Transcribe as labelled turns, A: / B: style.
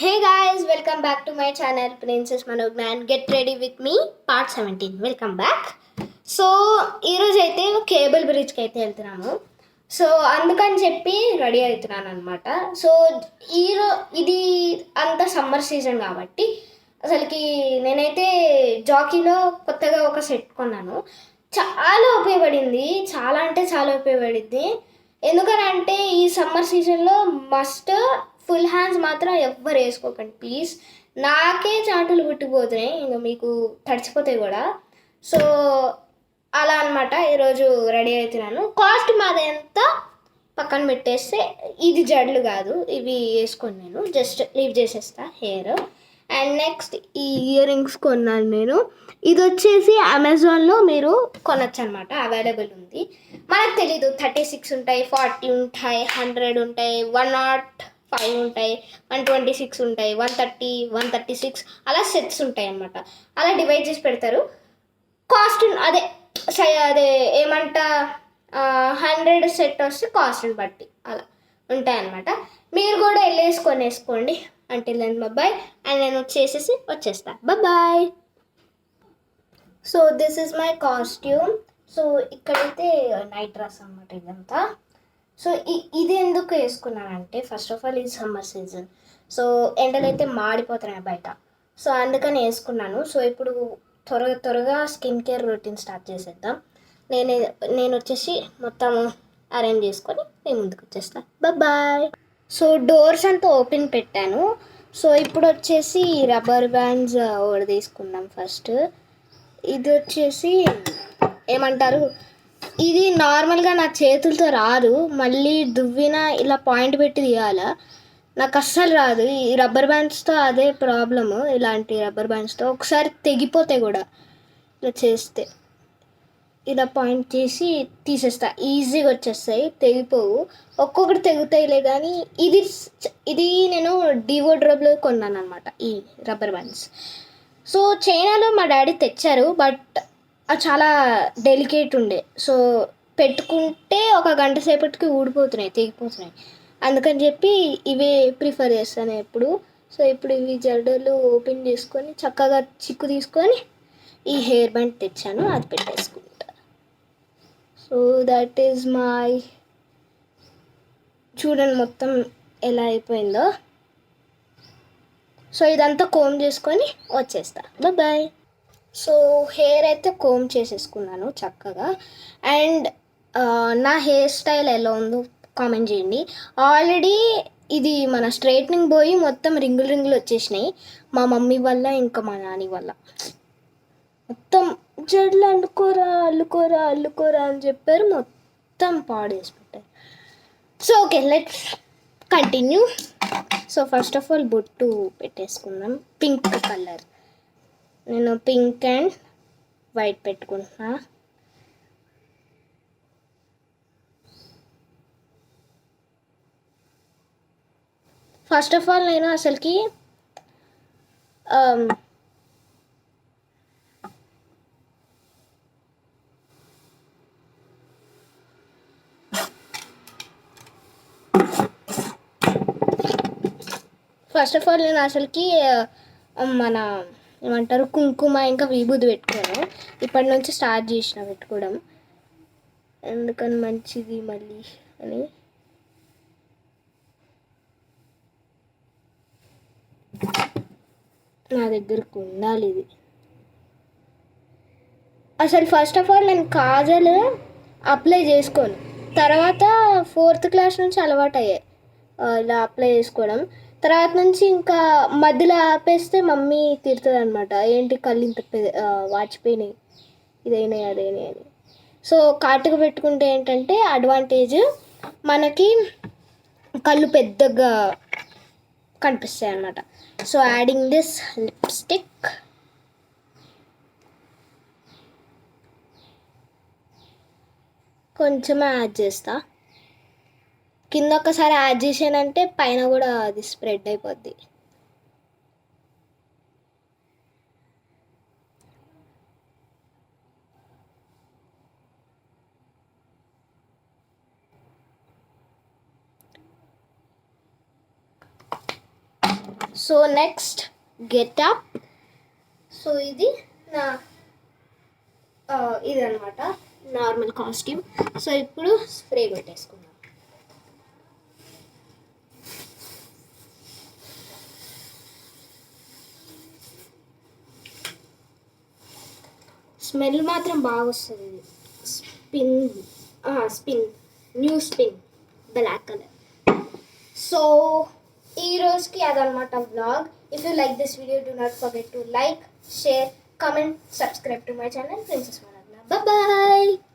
A: Hey guys, welcome back to my channel Princess Manognan. Get ready with me, part 17. Welcome back. So ఈరోజు అయితే cable బ్రిడ్జ్కి అయితే వెళ్తున్నాము. So అందుకని చెప్పి ready అవుతున్నాను అనమాట. సో ఇది అంత సమ్మర్ సీజన్ కాబట్టి అసలుకి నేనైతే జాకీలో కొత్తగా ఒక సెట్ కొన్నాను. చాలా ఉపయోగపడింది, చాలా అంటే చాలా ఉపయోగపడింది. ఎందుకనంటే ఈ సమ్మర్ సీజన్లో మస్ట్ ఫుల్ హ్యాండ్స్ మాత్రం ఎవ్వరు వేసుకోకండి ప్లీజ్. నాకే చాటులు పుట్టిపోతున్నాయి, ఇంకా మీకు తడిచిపోతాయి కూడా. సో అలా అనమాట. ఈరోజు రెడీ అవుతున్నాను. కాస్ట్ మాది ఎంత పక్కన పెట్టేస్తే ఇది జడలు కాదు, ఇవి వేసుకొని నేను జస్ట్ లీవ్ చేసేస్తా హెయిర్. అండ్ నెక్స్ట్ ఈ ఇయర్ రింగ్స్ కొన్నాను నేను. ఇది వచ్చేసి అమెజాన్లో మీరు కొనొచ్చు అనమాట, అవైలబుల్ ఉంది. మనకు తెలీదు 36 ఉంటాయి, 40 ఉంటాయి, 100 ఉంటాయి, 105 ఉంటాయి, 126 ఉంటాయి, 130, 136 అలా సెట్స్ ఉంటాయి అన్నమాట. అలా డివైడ్ చేసి పెడతారు. కాస్ట్ అదే ఏమంట 100 సెట్ వస్తే కాస్ట్ని బట్టి అలా ఉంటాయన్నమాట. మీరు కూడా వేసుకోండి. అంటే నేను బాయ్, అండ్ నేను వచ్చేస్తా bye. So this is my costume. So ఇక్కడైతే నైట్ డ్రెస్ అన్నమాట ఇదంతా. సో ఇది ఎందుకు వేసుకున్నానంటే ఫస్ట్ ఆఫ్ ఆల్ ఇది సమ్మర్ సీజన్. సో ఎండలు అయితే మాడిపోతున్నాయి బయట. సో అందుకని వేసుకున్నాను. సో ఇప్పుడు త్వరగా స్కిన్ కేర్ రొటీన్ స్టార్ట్ చేసేద్దాం. నేను వచ్చేసి మొత్తం అరేంజ్ చేసుకొని నేను ముందుకు వచ్చేస్తా బాయ్. సో డోర్స్ అంతా ఓపెన్ పెట్టాను. సో ఇప్పుడు వచ్చేసి రబ్బర్ బ్యాండ్స్ ఒకటి తీసుకుందాం ఫస్ట్. ఇది వచ్చేసి ఏమంటారు, ఇది నార్మల్గా నా చేతులతో రాదు, మళ్ళీ దువ్విన ఇలా పాయింట్ పెట్టి తీయాల. నాకు అస్సలు రాదు ఈ రబ్బర్ బ్యాండ్స్తో, అదే ప్రాబ్లము. ఇలాంటి రబ్బర్ బ్యాండ్స్తో ఒకసారి తెగిపోతాయి కూడా ఇలా చేస్తే. ఇలా పాయింట్ చేసి తీసేస్తా, ఈజీగా వచ్చేస్తాయి, తెగిపోవు. ఒక్కొక్కటి తెగుతాయిలే కానీ ఇది నేను డివోడ్రబ్లో కొన్నాను అనమాట ఈ రబ్బర్ బ్యాండ్స్. సో చైనాలో మా డాడీ తెచ్చారు, బట్ అది చాలా డెలికేట్ ఉండే. సో పెట్టుకుంటే ఒక గంట సేపటికి ఊడిపోతున్నాయి, తెగిపోతున్నాయి. అందుకని చెప్పి ఇవే ప్రిఫర్ చేస్తాను ఎప్పుడు. సో ఇప్పుడు ఇవి జడలు ఓపెన్ చేసుకొని చక్కగా చిక్కు తీసుకొని ఈ హెయిర్ బ్యాండ్ తెచ్చాను, అది పెట్టేసుకుంటా. సో దట్ ఈజ్ మై, చూడండి మొత్తం ఎలా అయిపోయిందో. సో ఇదంతా కోమ్ చేసుకొని వచ్చేస్తా బాయ్. సో హెయిర్ అయితే కోమ్ చేసేసుకున్నాను చక్కగా. అండ్ నా హెయిర్ స్టైల్ ఎలా ఉందో కామెంట్ చేయండి. ఆల్రెడీ ఇది మన స్ట్రైట్నింగ్ పోయి మొత్తం రింగులు వచ్చేసినాయి, మా మమ్మీ వల్ల ఇంకా మా నాని వల్ల. మొత్తం జడలు అల్లుకోరా అని చెప్పారు, మొత్తం పాడు చేసి పెట్టారు. So okay, let's continue. So first of all బొట్టు పెట్టేసుకుందాం. పింక్ కలర్, నేను పింక్ అండ్ వైట్ పెట్టుకుంటున్నా. ఫస్ట్ ఆఫ్ ఆల్ నేను అసలుకి మన ఏమంటారు కుంకుమ ఇంకా విభూది పెట్టుకోను. ఇప్పటి నుంచి స్టార్ట్ చేసిన పెట్టుకోవడం, ఎందుకని మంచిది మళ్ళీ అని. నా దగ్గరకు ఉండాలి ఇది. అసలు ఫస్ట్ ఆఫ్ ఆల్ నేను కాజల్ అప్లై చేసుకోను, తర్వాత 4th క్లాస్ నుంచి అలవాటు అయ్యాయి ఇలా అప్లై చేసుకోవడం. తర్వాత నుంచి ఇంకా మధ్యలో ఆపేస్తే మమ్మీ తిడుతుంది అనమాట, ఏంటి కళ్ళు ఇంత వాచిపోయినాయి, ఇదైనాయి అదైనాయి అని. సో కాటుక పెట్టుకుంటే ఏంటంటే అడ్వాంటేజ్, మనకి కళ్ళు పెద్దగా కనిపిస్తాయి అన్నమాట. So adding this lipstick. కొంచెం యాడ్ చేస్తా, కింద ఒకసారి యాడ్ చేసానంటే పైన కూడా అది స్ప్రెడ్ అయిపోద్ది. So next getup. సో ఇది నా ఇది అనమాట నార్మల్ కాస్ట్యూమ్. సో ఇప్పుడు స్ప్రే పెట్టేసుకున్నాం. స్మెల్ మాత్రం బాగా వస్తుంది. Spin new spin black colour. So ఈ రోజుకి అదనమాట vlog. If you like this video do not forget to like, share, comment, subscribe to my channel Princess Managna. Bye bye.